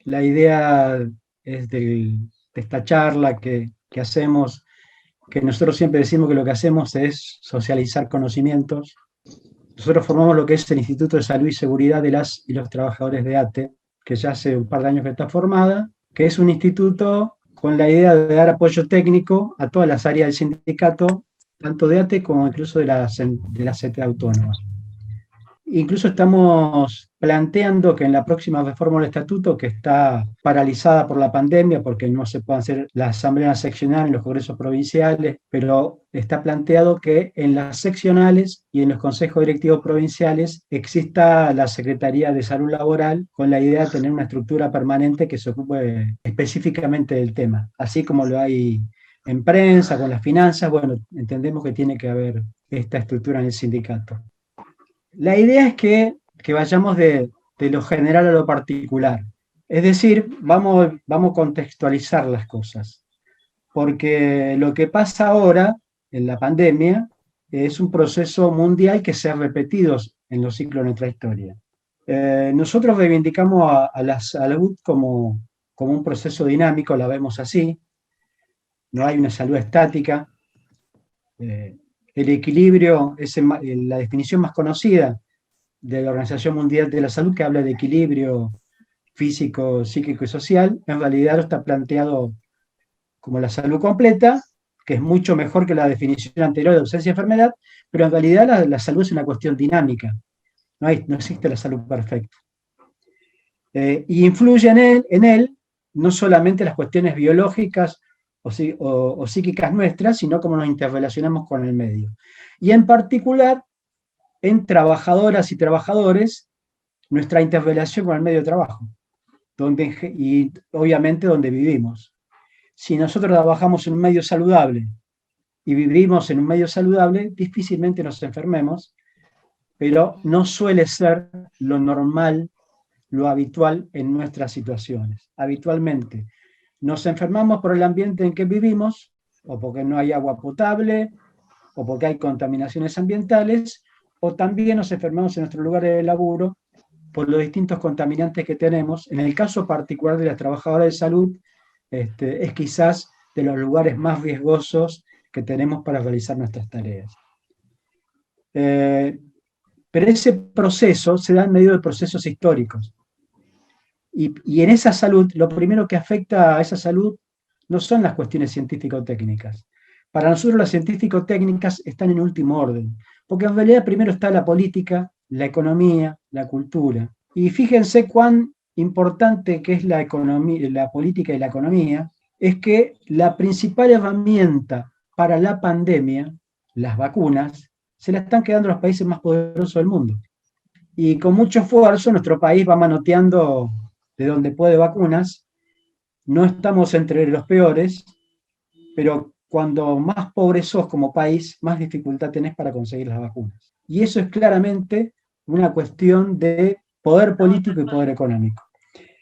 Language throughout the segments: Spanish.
La idea es de esta charla que hacemos, que nosotros siempre decimos que lo que hacemos es socializar conocimientos. Nosotros formamos lo que es el Instituto de Salud y Seguridad de las y los Trabajadores de ATE, que ya hace un par de años que está formada, que es un instituto con la idea de dar apoyo técnico a todas las áreas del sindicato, tanto de ATE como incluso de la CTA autónoma. Incluso estamos planteando que en la próxima reforma del estatuto, que está paralizada por la pandemia, porque no se puede hacer la asamblea seccional en los congresos provinciales, pero está planteado que en las seccionales y en los consejos directivos provinciales exista la Secretaría de Salud Laboral con la idea de tener una estructura permanente que se ocupe específicamente del tema, así como lo hay en prensa, con las finanzas. Bueno, entendemos que tiene que haber esta estructura en el sindicato. La idea es que vayamos de lo general a lo particular. Es decir, vamos a contextualizar las cosas, porque lo que pasa ahora en la pandemia es un proceso mundial que se ha repetido en los ciclos de nuestra historia. Nosotros reivindicamos a la salud como un proceso dinámico, la vemos así, no hay una salud estática. El equilibrio es la definición más conocida de la Organización Mundial de la Salud, que habla de equilibrio físico, psíquico y social. En realidad lo está planteado como la salud completa, que es mucho mejor que la definición anterior de ausencia de enfermedad, pero en realidad la salud es una cuestión dinámica, no existe la salud perfecta. Y influye en él no solamente las cuestiones biológicas o psíquicas nuestras, sino cómo nos interrelacionamos con el medio. Y en particular, en trabajadoras y trabajadores, nuestra interrelación con el medio de trabajo, y obviamente donde vivimos. Si nosotros trabajamos en un medio saludable y vivimos en un medio saludable, difícilmente nos enfermemos, pero no suele ser lo normal, lo habitual en nuestras situaciones. Habitualmente nos enfermamos por el ambiente en que vivimos, o porque no hay agua potable, o porque hay contaminaciones ambientales, o también nos enfermamos en nuestros lugares de laburo por los distintos contaminantes que tenemos. En el caso particular de las trabajadoras de salud, es quizás de los lugares más riesgosos que tenemos para realizar nuestras tareas. Pero ese proceso se da en medio de procesos históricos. Y en esa salud, lo primero que afecta a esa salud no son las cuestiones científico-técnicas. Para nosotros las científico-técnicas están en último orden, porque en realidad primero está la política, la economía, la cultura. Y fíjense cuán importante que es la economía, la política y la economía, es que la principal herramienta para la pandemia, las vacunas, se la están quedando los países más poderosos del mundo. Y con mucho esfuerzo nuestro país va manoteando de donde puede vacunas. No estamos entre los peores, pero cuando más pobre sos como país, más dificultad tenés para conseguir las vacunas. Y eso es claramente una cuestión de poder político y poder económico.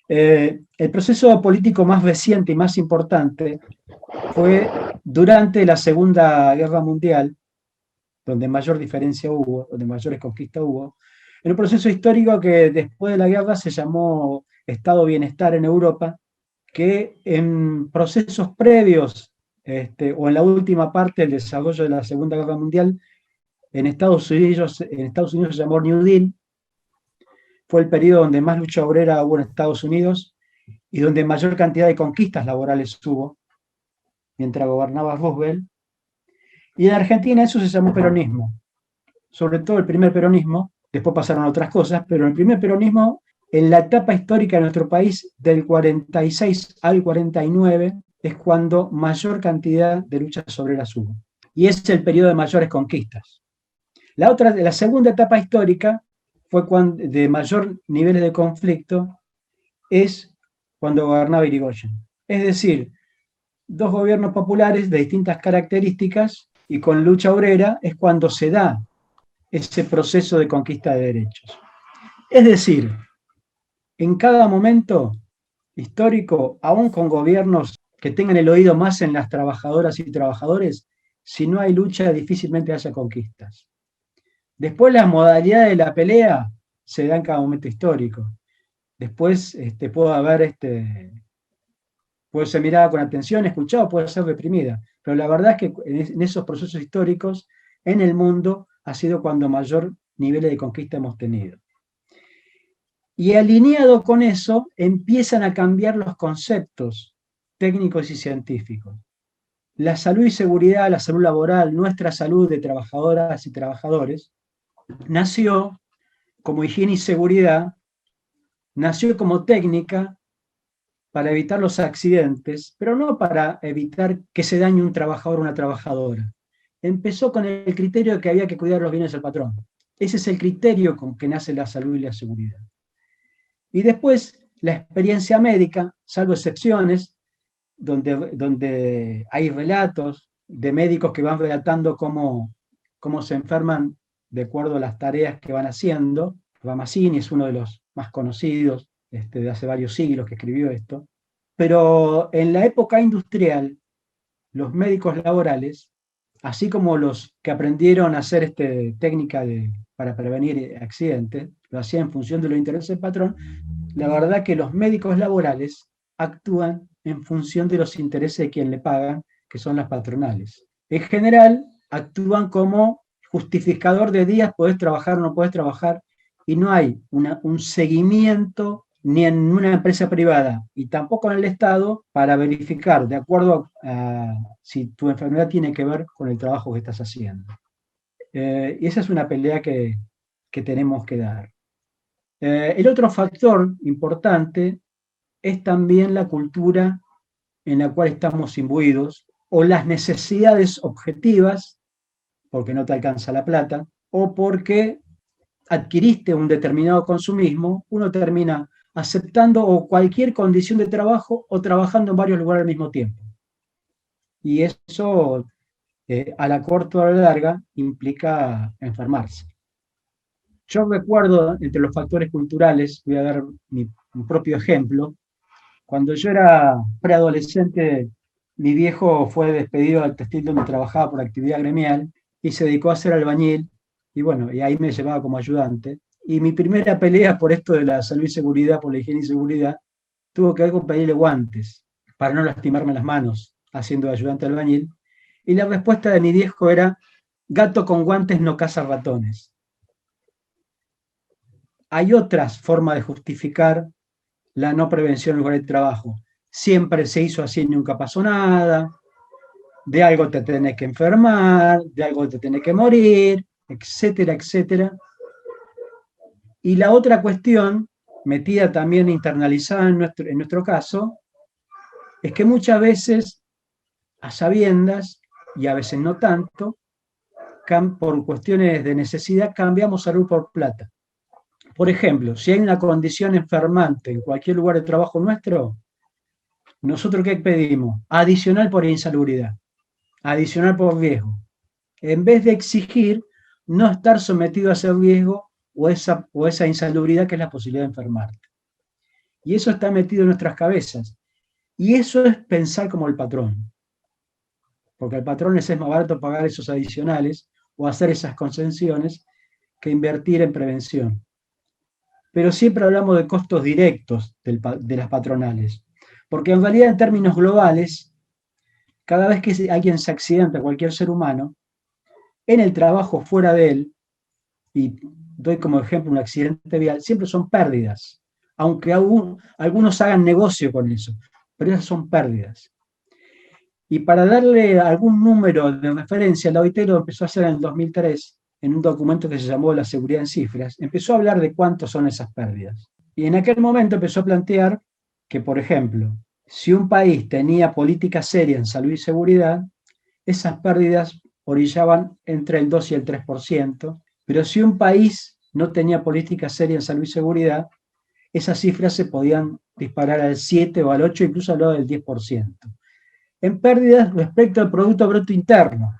El proceso político más reciente y más importante fue durante la Segunda Guerra Mundial, donde mayor diferencia hubo, donde mayores conquistas hubo, en un proceso histórico que después de la guerra se llamó Estado Bienestar en Europa, que en procesos previos o en la última parte del desarrollo de la Segunda Guerra Mundial, en Estados Unidos se llamó New Deal. Fue el periodo donde más lucha obrera hubo en Estados Unidos y donde mayor cantidad de conquistas laborales hubo, mientras gobernaba Roosevelt. Y en Argentina eso se llamó peronismo, sobre todo el primer peronismo. Después pasaron otras cosas, pero el primer peronismo, en la etapa histórica de nuestro país, del 46 al 49, es cuando mayor cantidad de luchas obreras hubo. Y es el periodo de mayores conquistas. La segunda etapa histórica fue de mayor niveles de conflicto, es cuando gobernaba Irigoyen. Es decir, dos gobiernos populares de distintas características y con lucha obrera es cuando se da ese proceso de conquista de derechos. Es decir, en cada momento histórico, aún con gobiernos que tengan el oído más en las trabajadoras y trabajadores, si no hay lucha, difícilmente haya conquistas. Después, la modalidad de la pelea se da en cada momento histórico. después puede haber, puede ser mirada con atención, escuchada, puede ser reprimida. Pero la verdad es que en esos procesos históricos, en el mundo, ha sido cuando mayor nivel de conquista hemos tenido. Y alineado con eso, empiezan a cambiar los conceptos técnicos y científicos. La salud y seguridad, la salud laboral, nuestra salud de trabajadoras y trabajadores, nació como higiene y seguridad, nació como técnica para evitar los accidentes, pero no para evitar que se dañe un trabajador o una trabajadora. Empezó con el criterio de que había que cuidar los bienes del patrón. Ese es el criterio con que nace la salud y la seguridad. Y después, la experiencia médica, salvo excepciones, donde hay relatos de médicos que van relatando cómo se enferman de acuerdo a las tareas que van haciendo. Ramazzini es uno de los más conocidos de hace varios siglos que escribió esto. Pero en la época industrial, los médicos laborales, así como los que aprendieron a hacer técnica para prevenir accidentes, lo hacían en función de los intereses del patrón. La verdad que los médicos laborales actúan en función de los intereses de quien le pagan, que son las patronales. En general, actúan como justificador de días, podés trabajar o no podés trabajar, y no hay un seguimiento ni en una empresa privada y tampoco en el Estado para verificar de acuerdo a si tu enfermedad tiene que ver con el trabajo que estás haciendo. Y esa es una pelea que tenemos que dar. El otro factor importante es también la cultura en la cual estamos imbuidos, o las necesidades objetivas, porque no te alcanza la plata, o porque adquiriste un determinado consumismo, uno termina aceptando o cualquier condición de trabajo o trabajando en varios lugares al mismo tiempo. Y eso, a la corta o a la larga, implica enfermarse. Yo recuerdo, entre los factores culturales, voy a dar mi propio ejemplo. Cuando yo era preadolescente, mi viejo fue despedido del textil donde trabajaba por actividad gremial y se dedicó a ser albañil, y bueno, y ahí me llevaba como ayudante. Y mi primera pelea por esto de la salud y seguridad, por la higiene y seguridad, tuvo que ver con pedirle guantes para no lastimarme las manos haciendo de ayudante albañil. Y la respuesta de mi viejo era: gato con guantes no caza ratones. Hay otras formas de justificar la no prevención en lugar de trabajo. Siempre se hizo así, nunca pasó nada, de algo te tenés que enfermar, de algo te tenés que morir, etcétera, etcétera. Y la otra cuestión, metida también internalizada en nuestro caso, es que muchas veces, a sabiendas, y a veces no tanto, por cuestiones de necesidad, cambiamos salud por plata. Por ejemplo, si hay una condición enfermante en cualquier lugar de trabajo nuestro, ¿nosotros qué pedimos? Adicional por insalubridad, adicional por riesgo. En vez de exigir no estar sometido a ese riesgo o esa insalubridad que es la posibilidad de enfermarte. Y eso está metido en nuestras cabezas. Y eso es pensar como el patrón. Porque al patrón les es más barato pagar esos adicionales o hacer esas concesiones que invertir en prevención. Pero siempre hablamos de costos directos de las patronales. Porque en realidad, en términos globales, cada vez que alguien se accidenta, cualquier ser humano, en el trabajo, fuera de él, y doy como ejemplo un accidente vial, siempre son pérdidas, aunque algunos hagan negocio con eso, pero esas son pérdidas. Y para darle algún número de referencia, la OIT lo empezó a hacer en el 2003, en un documento que se llamó La seguridad en cifras, empezó a hablar de cuántos son esas pérdidas. Y en aquel momento empezó a plantear que, por ejemplo, si un país tenía política seria en salud y seguridad, esas pérdidas orillaban entre el 2 y el 3%, pero si un país no tenía política seria en salud y seguridad, esas cifras se podían disparar al 7 o al 8, incluso hablaba del 10%. En pérdidas respecto al Producto Bruto Interno.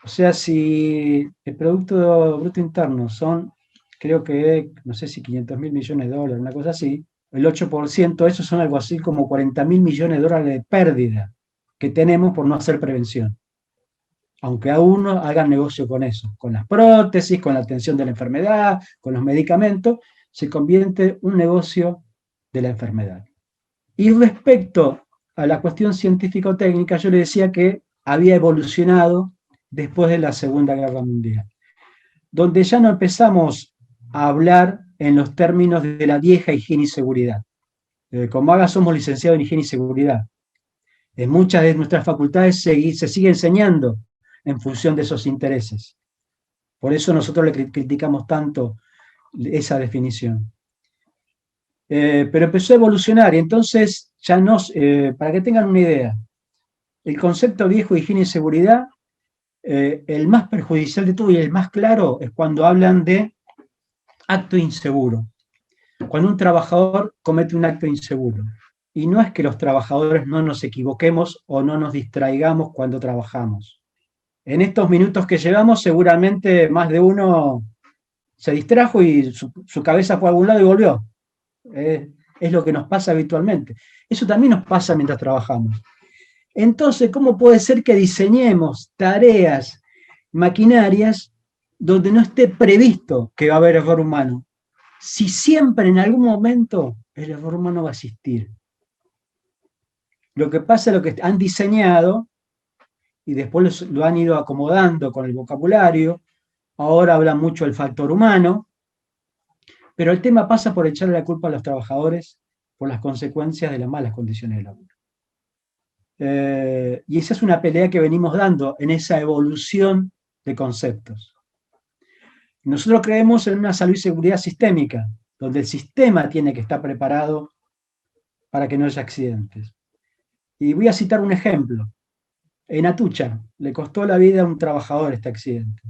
O sea, si el Producto Bruto Interno son, creo que, no sé si 500.000 millones de dólares, una cosa así, el 8% de eso son algo así como 40.000 millones de dólares de pérdida que tenemos por no hacer prevención. Aunque aún hagan negocio con eso, con las prótesis, con la atención de la enfermedad, con los medicamentos, se convierte en un negocio de la enfermedad. Y respecto a la cuestión científico-técnica, yo le decía que había evolucionado después de la Segunda Guerra Mundial, donde ya no empezamos a hablar en los términos de la vieja higiene y seguridad. Como AGA somos licenciados en higiene y seguridad. En muchas de nuestras facultades se sigue enseñando en función de esos intereses. Por eso nosotros le criticamos tanto esa definición. Pero empezó a evolucionar y entonces ya no, para que tengan una idea, el concepto viejo de higiene y seguridad, el más perjudicial de todo y el más claro es cuando hablan de acto inseguro. Cuando un trabajador comete un acto inseguro. Y no es que los trabajadores no nos equivoquemos o no nos distraigamos cuando trabajamos. En estos minutos que llevamos, seguramente más de uno se distrajo y su cabeza fue a algún lado y volvió. Es lo que nos pasa habitualmente. Eso también nos pasa mientras trabajamos. Entonces, ¿cómo puede ser que diseñemos tareas, maquinarias, donde no esté previsto que va a haber error humano? Si siempre en algún momento el error humano va a existir. Lo que pasa es lo que han diseñado y después lo han ido acomodando con el vocabulario. Ahora hablan mucho del factor humano, pero el tema pasa por echarle la culpa a los trabajadores por las consecuencias de las malas condiciones de laburo. Y esa es una pelea que venimos dando en esa evolución de conceptos. Nosotros creemos en una salud y seguridad sistémica, donde el sistema tiene que estar preparado para que no haya accidentes. Y voy a citar un ejemplo. En Atucha le costó la vida a un trabajador este accidente.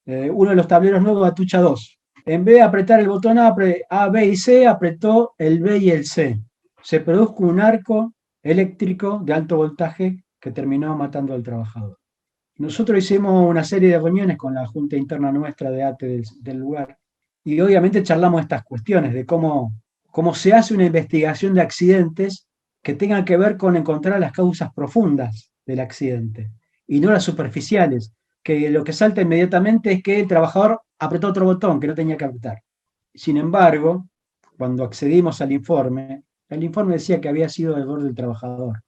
Uno de los tableros nuevos de Atucha 2. En vez de apretar el botón A, B y C, apretó el B y el C. Se produjo un arco eléctrico de alto voltaje que terminó matando al trabajador. Nosotros hicimos una serie de reuniones con la Junta Interna nuestra de ATE del lugar y obviamente charlamos estas cuestiones de cómo se hace una investigación de accidentes que tengan que ver con encontrar las causas profundas del accidente y no las superficiales, que lo que salta inmediatamente es que el trabajador apretó otro botón que no tenía que apretar. Sin embargo, cuando accedimos al informe, el informe decía que había sido error del trabajador,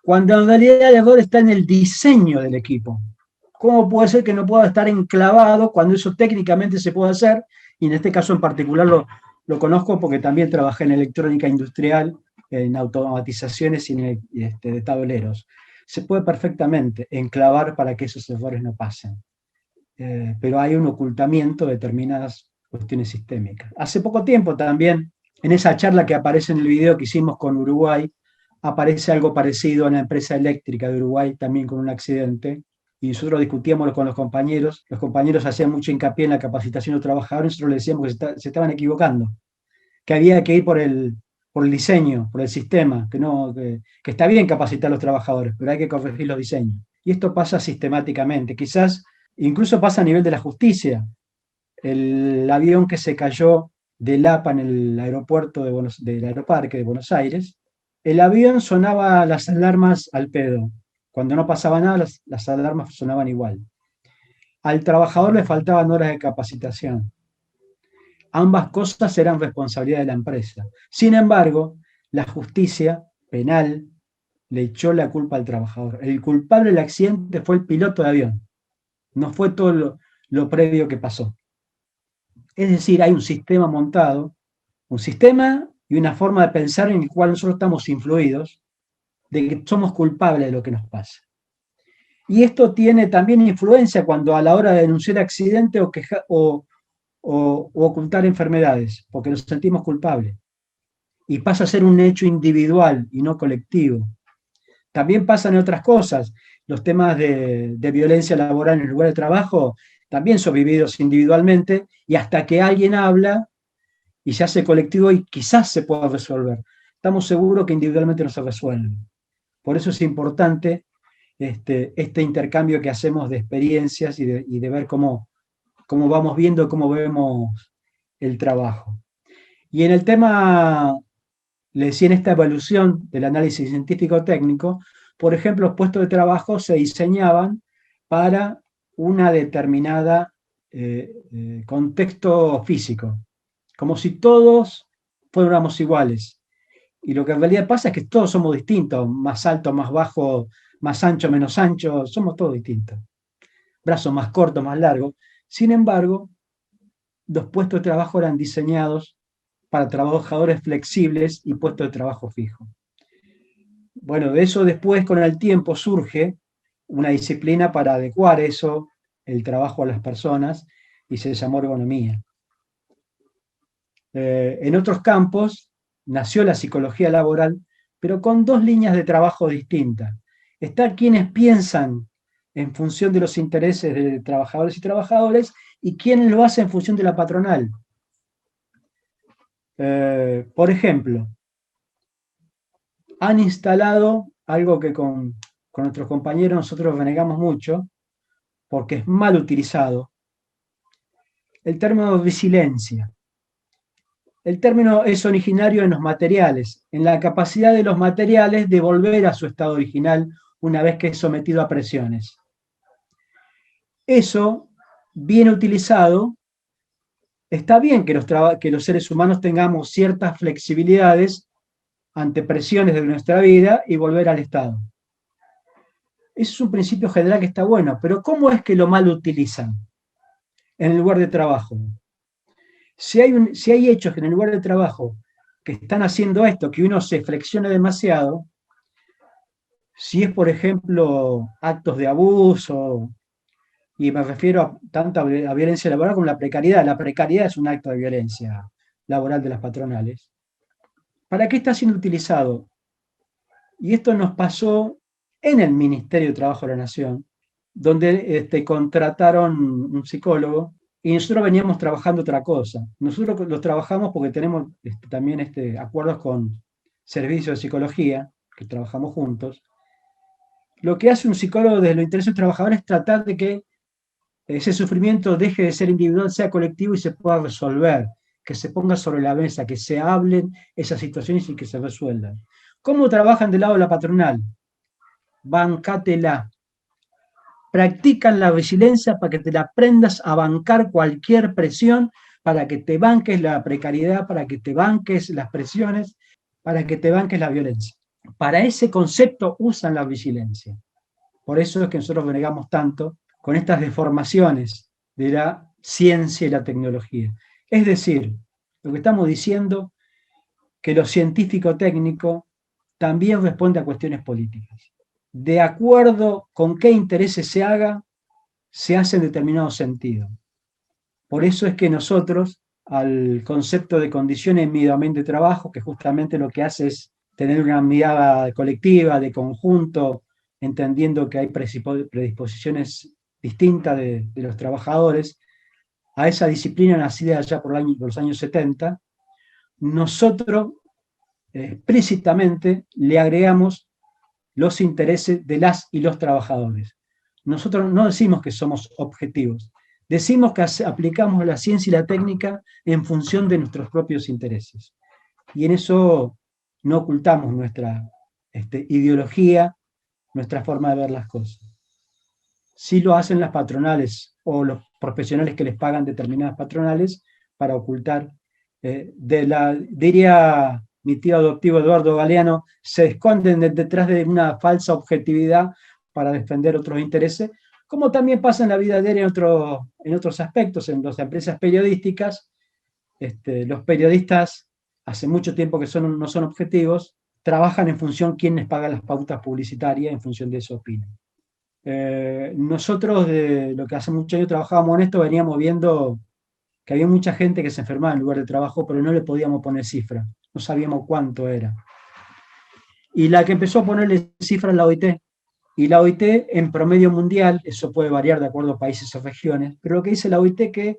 cuando en realidad el error está en el diseño del equipo. ¿Cómo puede ser que no pueda estar enclavado cuando eso técnicamente se puede hacer? Y en este caso en particular lo conozco porque también trabajé en electrónica industrial, en automatizaciones y de tableros. Se puede perfectamente enclavar para que esos errores no pasen. Pero hay un ocultamiento de determinadas cuestiones sistémicas. Hace poco tiempo también, en esa charla que aparece en el video que hicimos con Uruguay, aparece algo parecido en la empresa eléctrica de Uruguay, también con un accidente, y nosotros discutíamos con los compañeros hacían mucho hincapié en la capacitación de los trabajadores, nosotros les decíamos que se estaban equivocando, que había que ir por el diseño, por el sistema, que está bien capacitar a los trabajadores, pero hay que corregir los diseños. Y esto pasa sistemáticamente, quizás incluso pasa a nivel de la justicia. El avión que se cayó del APA en el aeropuerto del Aeroparque de Buenos Aires, el avión sonaba las alarmas al pedo. Cuando no pasaba nada, las alarmas sonaban igual. Al trabajador le faltaban horas de capacitación. Ambas cosas eran responsabilidad de la empresa. Sin embargo, la justicia penal le echó la culpa al trabajador. El culpable del accidente fue el piloto de avión. No fue todo lo previo que pasó. Es decir, hay un sistema montado, un sistema y una forma de pensar en el cual nosotros estamos influidos, de que somos culpables de lo que nos pasa. Y esto tiene también influencia cuando a la hora de denunciar accidentes o ocultar enfermedades, porque nos sentimos culpables. Y pasa a ser un hecho individual y no colectivo. También pasan otras cosas. Los temas de violencia laboral en el lugar de trabajo también son vividos individualmente y hasta que alguien habla y se hace colectivo y quizás se pueda resolver. Estamos seguros que individualmente no se resuelve. Por eso es importante este intercambio que hacemos de experiencias y de ver cómo vamos viendo, cómo vemos el trabajo. Y en el tema, le decía, en esta evolución del análisis científico-técnico, por ejemplo, los puestos de trabajo se diseñaban para una determinada contexto físico, como si todos fuéramos iguales. Y lo que en realidad pasa es que todos somos distintos, más alto, más bajo, más ancho, menos ancho, somos todos distintos. Brazos más cortos, más largos. Sin embargo, los puestos de trabajo eran diseñados para trabajadores flexibles y puestos de trabajo fijos. Bueno, de eso después con el tiempo surge una disciplina para adecuar eso, el trabajo a las personas, y se llamó ergonomía. En otros campos nació la psicología laboral, pero con dos líneas de trabajo distintas. Están quienes piensan en función de los intereses de trabajadores y trabajadores y quienes lo hacen en función de la patronal. Por ejemplo, han instalado algo que con nuestros compañeros nosotros renegamos mucho, porque es mal utilizado, el término resiliencia. El término es originario en los materiales, en la capacidad de los materiales de volver a su estado original una vez que es sometido a presiones. Eso, bien utilizado, está bien que los seres humanos tengamos ciertas flexibilidades ante presiones de nuestra vida y volver al estado. Eso es un principio general que está bueno, pero ¿cómo es que lo mal utilizan en el lugar de trabajo? Si hay hechos en el lugar de trabajo que están haciendo esto, que uno se flexiona demasiado, si es, por ejemplo, actos de abuso, y me refiero tanto a violencia laboral como la precariedad es un acto de violencia laboral de las patronales, ¿para qué está siendo utilizado? Y esto nos pasó en el Ministerio de Trabajo de la Nación, donde contrataron un psicólogo y nosotros veníamos trabajando otra cosa. Nosotros lo trabajamos porque tenemos también acuerdos con servicios de psicología, que trabajamos juntos. Lo que hace un psicólogo desde los intereses de los trabajadores es tratar de que ese sufrimiento deje de ser individual, sea colectivo y se pueda resolver, que se ponga sobre la mesa, que se hablen esas situaciones y que se resuelvan. ¿Cómo trabajan del lado de la patronal? Bancátela. Practican la resiliencia para que te la aprendas a bancar cualquier presión, para que te banques la precariedad, para que te banques las presiones, para que te banques la violencia. Para ese concepto usan la resiliencia. Por eso es que nosotros renegamos tanto con estas deformaciones de la ciencia y la tecnología. Es decir, lo que estamos diciendo, que lo científico-técnico también responde a cuestiones políticas. De acuerdo con qué intereses se haga, se hace en determinado sentido. Por eso es que nosotros, al concepto de condiciones mínimamente de trabajo, que justamente lo que hace es tener una mirada colectiva, de conjunto, entendiendo que hay predisposiciones distintas de los trabajadores, a esa disciplina nacida allá por los años 70, nosotros explícitamente le agregamos los intereses de las y los trabajadores. Nosotros no decimos que somos objetivos, decimos que aplicamos la ciencia y la técnica en función de nuestros propios intereses. Y en eso no ocultamos nuestra ideología, nuestra forma de ver las cosas. Sí lo hacen las patronales o los profesionales que les pagan determinadas patronales para ocultar. Diría mi tío adoptivo Eduardo Galeano, se esconden detrás de una falsa objetividad para defender otros intereses, como también pasa en la vida diaria en otros aspectos, en las empresas periodísticas. Los periodistas, hace mucho tiempo que no son objetivos, trabajan en función de quién les paga las pautas publicitarias, en función de eso opinan. Nosotros, de lo que hace muchos años trabajábamos en esto, veníamos viendo que había mucha gente que se enfermaba en lugar de trabajo, pero no le podíamos poner cifra, no sabíamos cuánto era. Y la que empezó a ponerle cifra es la OIT. Y la OIT en promedio mundial, eso puede variar de acuerdo a países o regiones, pero lo que dice la OIT que,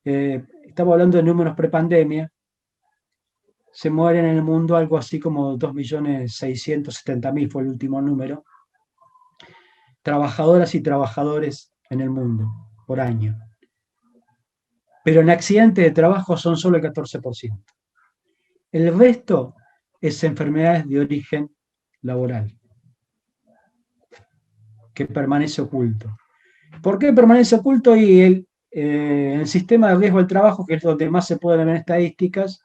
estamos hablando de números prepandemia, se mueren en el mundo algo así como 2.670.000 fue el último número, trabajadoras y trabajadores en el mundo por año. Pero en accidentes de trabajo son solo el 14%. El resto es enfermedades de origen laboral, que permanece oculto. ¿Por qué permanece oculto? Y En el sistema de riesgo del trabajo, que es donde más se pueden ver estadísticas,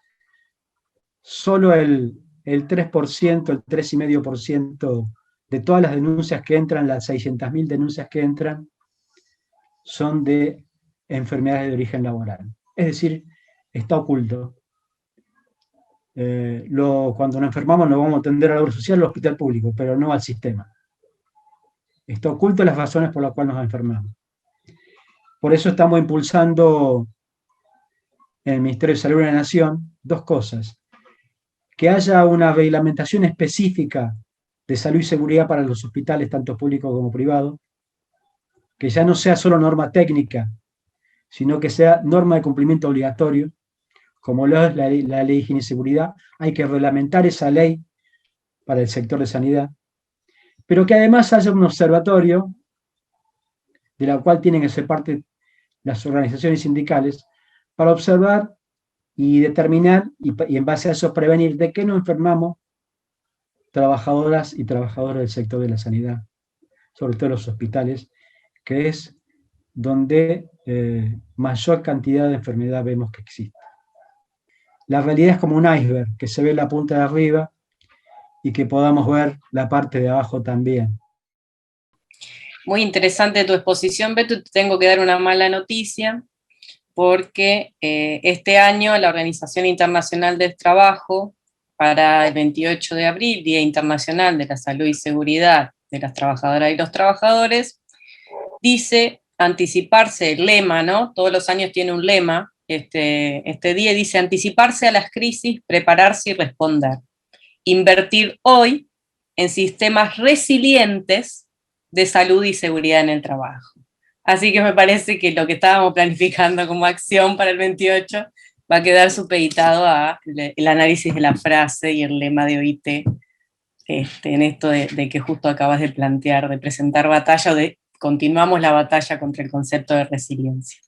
solo el 3%, el 3,5% de todas las denuncias que entran, las 600.000 denuncias que entran, son de enfermedades de origen laboral. Es decir, está oculto. Cuando nos enfermamos nos vamos a atender a la obra social al hospital público, pero no al sistema. Está oculto las razones por las cuales nos enfermamos. Por eso estamos impulsando en el Ministerio de Salud de la Nación dos cosas. Que haya una reglamentación específica de salud y seguridad para los hospitales, tanto públicos como privados, que ya no sea solo norma técnica, sino que sea norma de cumplimiento obligatorio, como lo es la ley de higiene y seguridad. Hay que reglamentar esa ley para el sector de sanidad, pero que además haya un observatorio de la cual tienen que ser parte las organizaciones sindicales para observar y determinar y en base a eso prevenir de qué nos enfermamos trabajadoras y trabajadores del sector de la sanidad, sobre todo los hospitales, que es donde mayor cantidad de enfermedad vemos que existe. La realidad es como un iceberg, que se ve la punta de arriba y que podamos ver la parte de abajo también. Muy interesante tu exposición, Beto. Te tengo que dar una mala noticia, porque este año la Organización Internacional del Trabajo, para el 28 de abril, Día Internacional de la Salud y Seguridad de las Trabajadoras y los Trabajadores, dice anticiparse, el lema, ¿no? Todos los años tiene un lema, este día dice anticiparse a las crisis, prepararse y responder. Invertir hoy en sistemas resilientes de salud y seguridad en el trabajo. Así que me parece que lo que estábamos planificando como acción para el 28 va a quedar supeditado a el análisis de la frase y el lema de OIT, en esto de que justo acabas de plantear, de presentar batalla, o de continuamos la batalla contra el concepto de resiliencia.